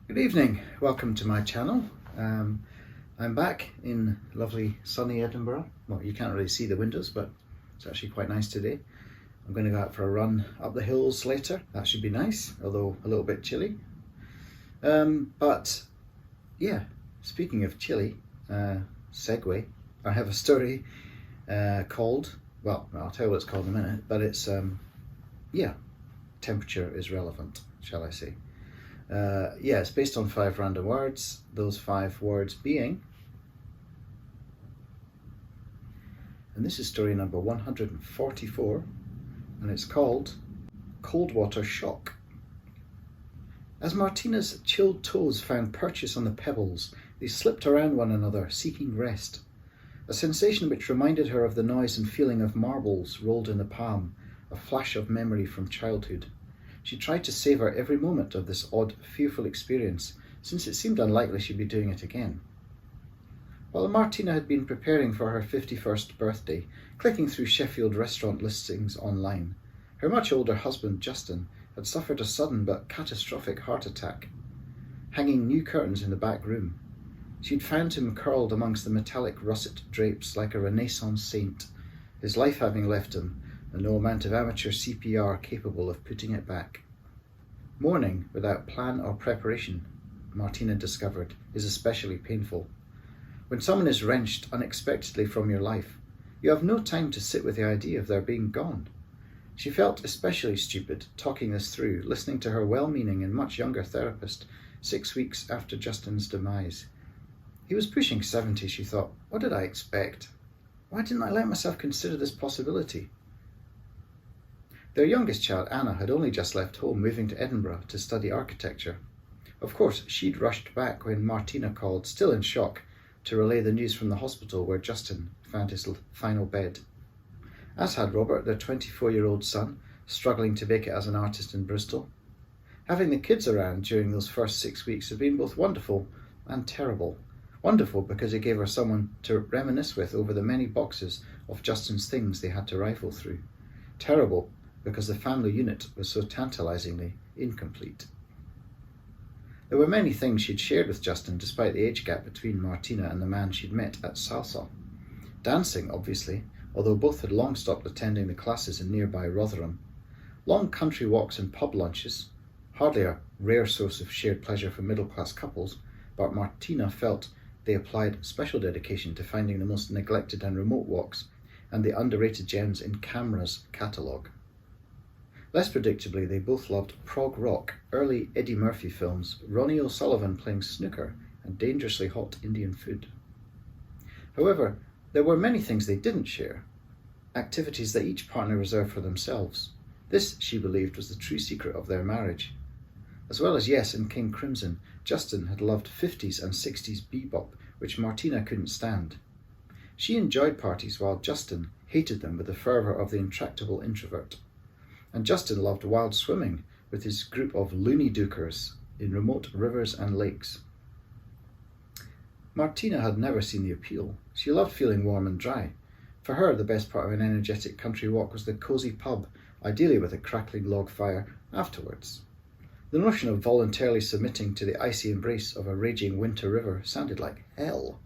Good evening, welcome to my channel. I'm back in lovely sunny Edinburgh. Well, you can't really see the windows, but it's actually quite nice today. I'm going to go out for a run up the hills later. That should be nice, although a little bit chilly. But yeah, speaking of chilly, segue, I have a story called, well, I'll tell you what it's called in a minute, but it's, temperature is relevant, shall I say. It's based on 5 random words, those 5 words being, and this is story number 144, and it's called Cold Water Shock. As Martina's chilled toes found purchase on the pebbles, they slipped around one another, seeking rest, a sensation which reminded her of the noise and feeling of marbles rolled in the palm, a flash of memory from childhood. She tried to savour every moment of this odd, fearful experience, since it seemed unlikely she'd be doing it again. While Martina had been preparing for her 51st birthday, clicking through Sheffield restaurant listings online, her much older husband, Justin, had suffered a sudden but catastrophic heart attack. Hanging new curtains in the back room, she'd found him curled amongst the metallic russet drapes like a Renaissance saint, his life having left him, and no amount of amateur CPR capable of putting it back. Mourning without plan or preparation, Martina discovered, is especially painful. When someone is wrenched unexpectedly from your life, you have no time to sit with the idea of their being gone. She felt especially stupid talking this through, listening to her well-meaning and much younger therapist 6 weeks after Justin's demise. He was pushing 70, she thought. What did I expect? Why didn't I let myself consider this possibility? Their youngest child, Anna, had only just left home, moving to Edinburgh to study architecture. Of course, she'd rushed back when Martina called, still in shock, to relay the news from the hospital where Justin found his final bed. As had Robert, their 24-year-old son, struggling to make it as an artist in Bristol. Having the kids around during those first 6 weeks had been both wonderful and terrible. Wonderful because it gave her someone to reminisce with over the many boxes of Justin's things they had to rifle through. Terrible because the family unit was so tantalisingly incomplete. There were many things she'd shared with Justin despite the age gap between Martina and the man she'd met at salsa. Dancing, obviously, although both had long stopped attending the classes in nearby Rotherham. Long country walks and pub lunches, hardly a rare source of shared pleasure for middle-class couples, but Martina felt they applied special dedication to finding the most neglected and remote walks and the underrated gems in Camera's catalogue. Less predictably, they both loved prog rock, early Eddie Murphy films, Ronnie O'Sullivan playing snooker, and dangerously hot Indian food. However, there were many things they didn't share, activities that each partner reserved for themselves. This, she believed, was the true secret of their marriage. As well as Yes and King Crimson, Justin had loved 50s and 60s bebop, which Martina couldn't stand. She enjoyed parties while Justin hated them with the fervour of the intractable introvert. And Justin loved wild swimming with his group of loony dookers in remote rivers and lakes. Martina had never seen the appeal. She loved feeling warm and dry. For her, the best part of an energetic country walk was the cosy pub, ideally with a crackling log fire afterwards. The notion of voluntarily submitting to the icy embrace of a raging winter river sounded like hell.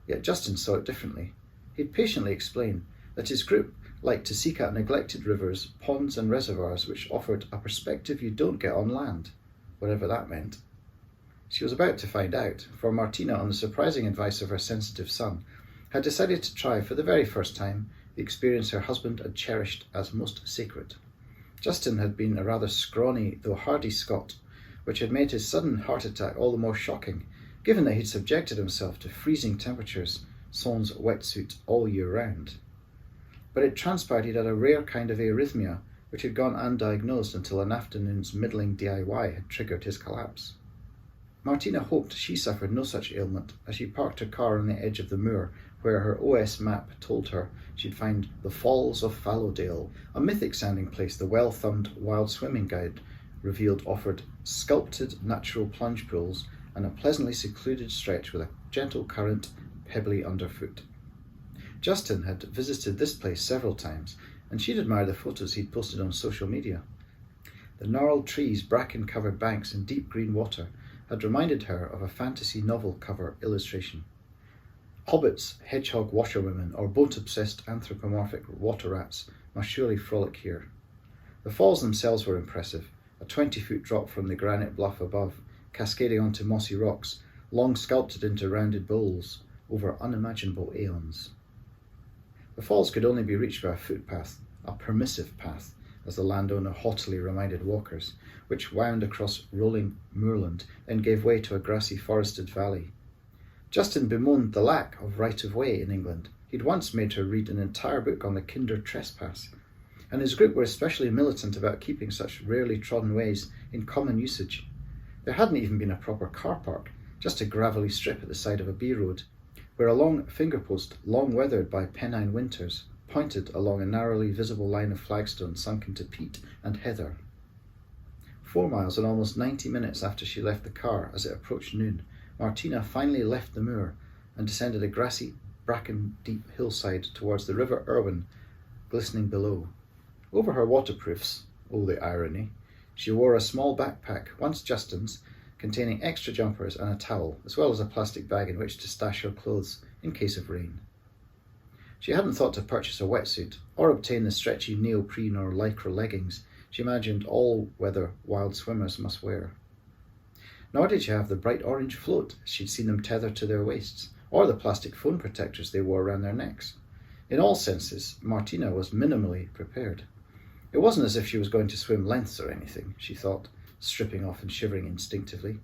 Yet Justin saw it differently. He'd patiently explain that his group liked to seek out neglected rivers, ponds and reservoirs which offered a perspective you don't get on land, whatever that meant. She was about to find out, for Martina, on the surprising advice of her sensitive son, had decided to try for the very first time the experience her husband had cherished as most sacred. Justin had been a rather scrawny though hardy Scot, which had made his sudden heart attack all the more shocking, given that he'd subjected himself to freezing temperatures, sans wetsuit all year round. But it transpired he'd had a rare kind of arrhythmia, which had gone undiagnosed until an afternoon's middling DIY had triggered his collapse. Martina hoped she suffered no such ailment as she parked her car on the edge of the moor where her OS map told her she'd find the Falls of Fallowdale, a mythic-sounding place the well-thumbed Wild Swimming Guide revealed offered sculpted natural plunge pools and a pleasantly secluded stretch with a gentle current pebbly underfoot. Justin had visited this place several times, and she'd admired the photos he'd posted on social media. The gnarled trees, bracken-covered banks and deep green water had reminded her of a fantasy novel cover illustration. Hobbits, hedgehog washerwomen, or boat-obsessed anthropomorphic water rats must surely frolic here. The falls themselves were impressive, a 20-foot drop from the granite bluff above, cascading onto mossy rocks, long sculpted into rounded bowls over unimaginable aeons. The falls could only be reached by a footpath, a permissive path, as the landowner haughtily reminded walkers, which wound across rolling moorland, then gave way to a grassy forested valley. Justin bemoaned the lack of right-of-way in England. He'd once made her read an entire book on the kinder trespass, and his group were especially militant about keeping such rarely trodden ways in common usage. There hadn't even been a proper car park, just a gravelly strip at the side of a B-road, where a long finger-post, long weathered by Pennine winters, pointed along a narrowly visible line of flagstones sunk into peat and heather. 4 miles and almost 90 minutes after she left the car as it approached noon, Martina finally left the moor and descended a grassy, bracken-deep hillside towards the River Irwin, glistening below. Over her waterproofs, oh the irony, she wore a small backpack, once Justin's, containing extra jumpers and a towel, as well as a plastic bag in which to stash her clothes in case of rain. She hadn't thought to purchase a wetsuit or obtain the stretchy neoprene or lycra leggings she imagined all-weather wild swimmers must wear. Nor did she have the bright orange float she'd seen them tethered to their waists, or the plastic phone protectors they wore around their necks. In all senses, Martina was minimally prepared. It wasn't as if she was going to swim lengths or anything, she thought, stripping off and shivering instinctively.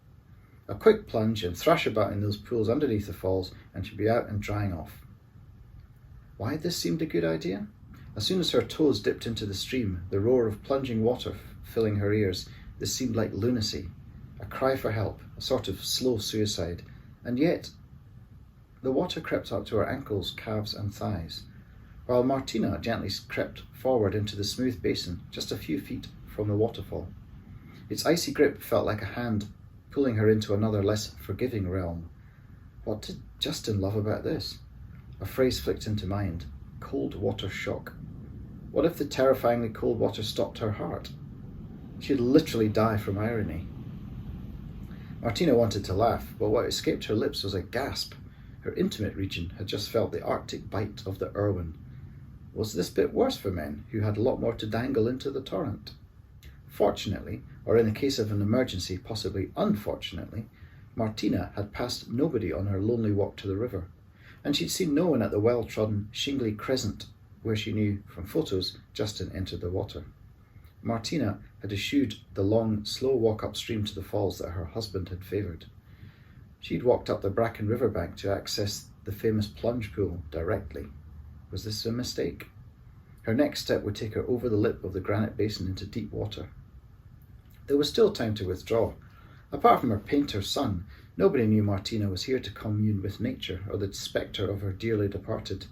A quick plunge and thrash about in those pools underneath the falls, and she'd be out and drying off. Why had this seemed a good idea? As soon as her toes dipped into the stream, the roar of plunging water filling her ears, this seemed like lunacy, a cry for help, a sort of slow suicide, and yet the water crept up to her ankles, calves and thighs, while Martina gently crept forward into the smooth basin just a few feet from the waterfall. Its icy grip felt like a hand pulling her into another, less forgiving realm. What did Justin love about this? A phrase flicked into mind: cold water shock. What if the terrifyingly cold water stopped her heart? She'd literally die from irony. Martina wanted to laugh, but what escaped her lips was a gasp. Her intimate region had just felt the arctic bite of the Irwin. Was this bit worse for men who had a lot more to dangle into the torrent? Fortunately, or in the case of an emergency, possibly unfortunately, Martina had passed nobody on her lonely walk to the river, and she'd seen no one at the well-trodden, shingly crescent where she knew from photos Justin entered the water. Martina had eschewed the long, slow walk upstream to the falls that her husband had favoured. She'd walked up the Bracken riverbank to access the famous plunge pool directly. Was this a mistake? Her next step would take her over the lip of the granite basin into deep water. There was still time to withdraw. Apart from her painter son, nobody knew Martina was here to commune with nature or the spectre of her dearly departed,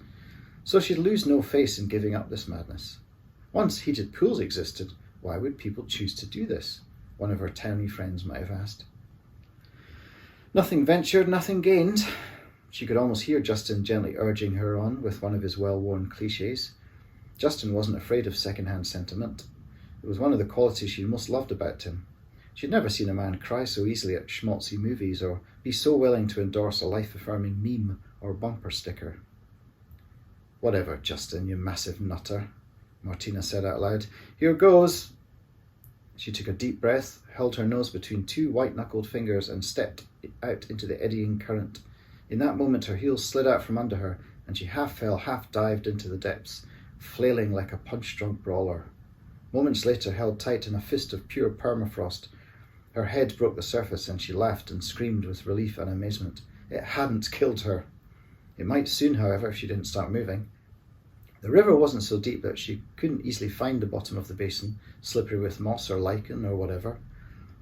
so she'd lose no face in giving up this madness. Once heated pools existed, why would people choose to do this? One of her towny friends might have asked. Nothing ventured, nothing gained. She could almost hear Justin gently urging her on with one of his well-worn cliches. Justin wasn't afraid of second-hand sentiment. It was one of the qualities she most loved about him. She'd never seen a man cry so easily at schmaltzy movies or be so willing to endorse a life-affirming meme or bumper sticker. "Whatever, Justin, you massive nutter," Martina said out loud. "Here goes." She took a deep breath, held her nose between two white-knuckled fingers and stepped out into the eddying current. In that moment her heels slid out from under her and she half fell, half dived into the depths, flailing like a punch-drunk brawler. Moments later, held tight in a fist of pure permafrost, her head broke the surface and she laughed and screamed with relief and amazement. It hadn't killed her. It might soon, however, if she didn't start moving. The river wasn't so deep that she couldn't easily find the bottom of the basin, slippery with moss or lichen or whatever.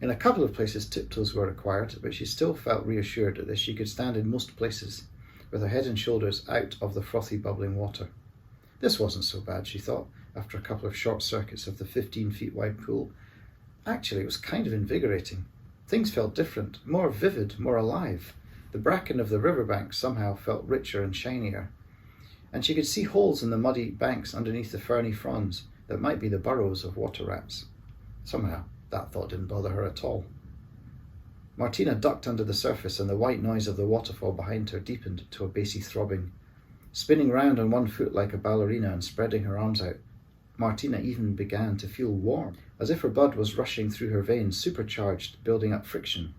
In a couple of places tiptoes were required, but she still felt reassured that she could stand in most places, with her head and shoulders out of the frothy bubbling water. This wasn't so bad, she thought, after a couple of short circuits of the 15-feet wide pool. Actually, it was kind of invigorating. Things felt different, more vivid, more alive. The bracken of the riverbank somehow felt richer and shinier, and she could see holes in the muddy banks underneath the ferny fronds that might be the burrows of water rats. Somehow, that thought didn't bother her at all. Martina ducked under the surface and the white noise of the waterfall behind her deepened to a bassy throbbing. Spinning round on one foot like a ballerina and spreading her arms out, Martina even began to feel warm, as if her blood was rushing through her veins, supercharged, building up friction.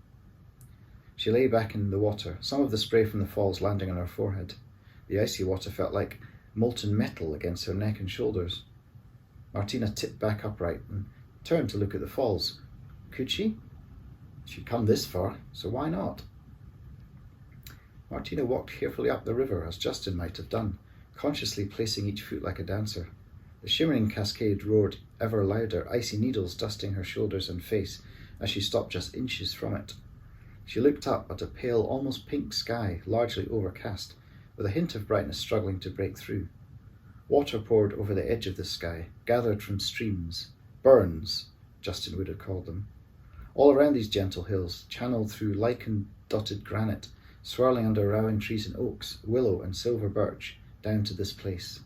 She lay back in the water, some of the spray from the falls landing on her forehead. The icy water felt like molten metal against her neck and shoulders. Martina tipped back upright and turned to look at the falls. Could she? She'd come this far, so why not? Martina walked carefully up the river, as Justin might have done, consciously placing each foot like a dancer. The shimmering cascade roared ever louder, icy needles dusting her shoulders and face as she stopped just inches from it. She looked up at a pale, almost pink sky, largely overcast, with a hint of brightness struggling to break through. Water poured over the edge of the sky, gathered from streams, burns, Justin would have called them. All around these gentle hills, channeled through lichen-dotted granite, swirling under rowing trees and oaks, willow and silver birch, down to this place.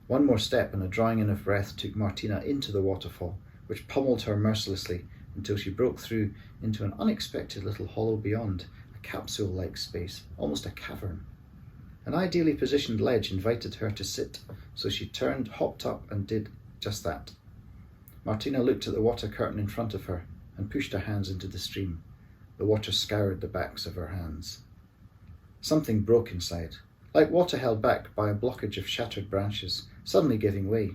One more step and a drawing in of breath took Martina into the waterfall, which pummeled her mercilessly until she broke through into an unexpected little hollow beyond, a capsule-like space, almost a cavern. An ideally positioned ledge invited her to sit, so she turned, hopped up, and did just that. Martina looked at the water curtain in front of her and pushed her hands into the stream. The water scoured the backs of her hands. Something broke inside, like water held back by a blockage of shattered branches, suddenly giving way.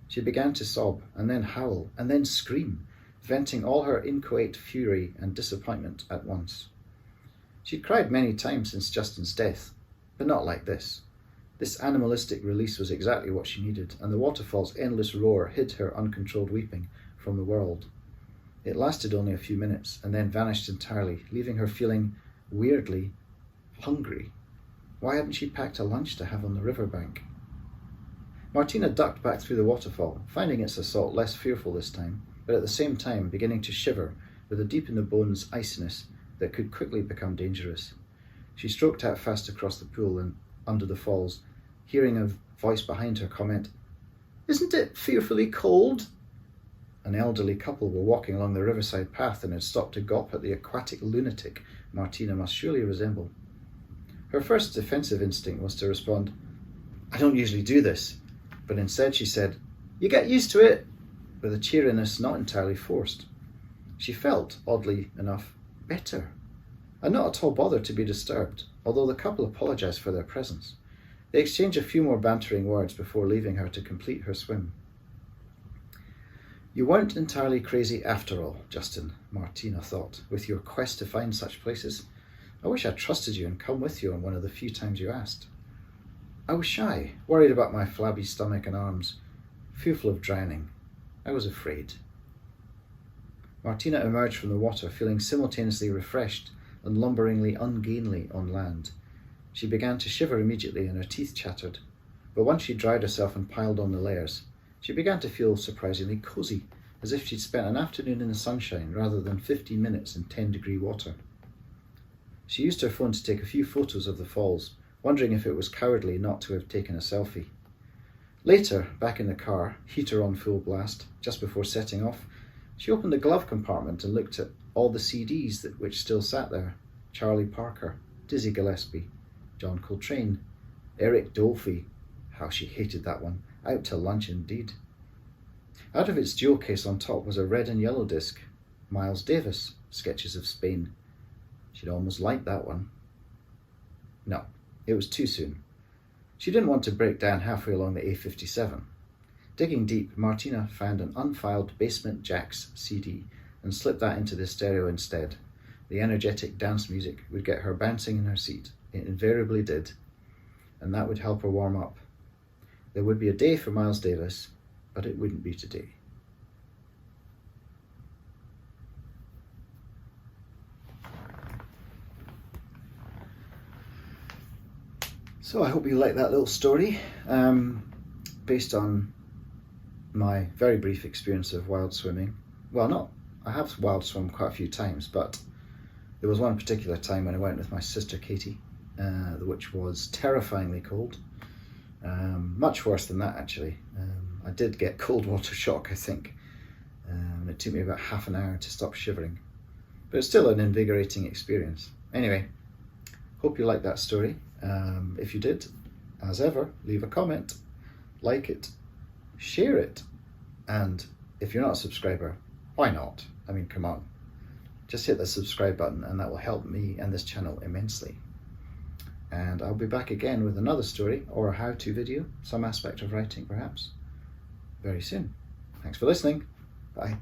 She began to sob, and then howl, and then scream, venting all her inchoate fury and disappointment at once. She'd cried many times since Justin's death, but not like this. This animalistic release was exactly what she needed, and the waterfall's endless roar hid her uncontrolled weeping from the world. It lasted only a few minutes, and then vanished entirely, leaving her feeling weirdly hungry. Why hadn't she packed a lunch to have on the riverbank? Martina ducked back through the waterfall, finding its assault less fearful this time, but at the same time beginning to shiver with a deep-in-the-bones iciness that could quickly become dangerous. She stroked out fast across the pool and under the falls, hearing a voice behind her comment, "Isn't it fearfully cold?" An elderly couple were walking along the riverside path and had stopped to gawp at the aquatic lunatic Martina must surely resemble. Her first defensive instinct was to respond, "I don't usually do this," but instead she said, "You get used to it," with a cheeriness not entirely forced. She felt, oddly enough, better, and not at all bothered to be disturbed, although the couple apologised for their presence. They exchanged a few more bantering words before leaving her to complete her swim. "You weren't entirely crazy after all, Justin," Martina thought, "with your quest to find such places. I wish I'd trusted you and come with you on one of the few times you asked. I was shy, worried about my flabby stomach and arms, fearful of drowning. I was afraid." Martina emerged from the water, feeling simultaneously refreshed and lumberingly ungainly on land. She began to shiver immediately and her teeth chattered, but once she dried herself and piled on the layers, she began to feel surprisingly cosy, as if she'd spent an afternoon in the sunshine rather than 15 minutes in 10-degree water. She used her phone to take a few photos of the falls, wondering if it was cowardly not to have taken a selfie. Later, back in the car, heater on full blast, just before setting off, she opened the glove compartment and looked at all the CDs which still sat there. Charlie Parker, Dizzy Gillespie, John Coltrane, Eric Dolphy, how she hated that one, out to lunch indeed. Out of its jewel case on top was a red and yellow disc, Miles Davis, Sketches of Spain. She'd almost liked that one. No, it was too soon. She didn't want to break down halfway along the A57. Digging deep, Martina found an unfiled Basement Jaxx CD and slipped that into the stereo instead. The energetic dance music would get her bouncing in her seat. It invariably did, and that would help her warm up. There would be a day for Miles Davis, but it wouldn't be today. So I hope you like that little story, based on my very brief experience of wild swimming. Well, I have wild swum quite a few times, but there was one particular time when I went with my sister Katie, which was terrifyingly cold. Much worse than that, actually. I did get cold water shock, I think. It took me about half an hour to stop shivering. but it's still an invigorating experience. Anyway, hope you liked that story. If you did, as ever, leave a comment, like it, share it, and if you're not a subscriber, why not? I mean, come on. Just hit the subscribe button and that will help me and this channel immensely. And I'll be back again with another story or a how-to video, some aspect of writing perhaps, very soon. Thanks for listening. Bye.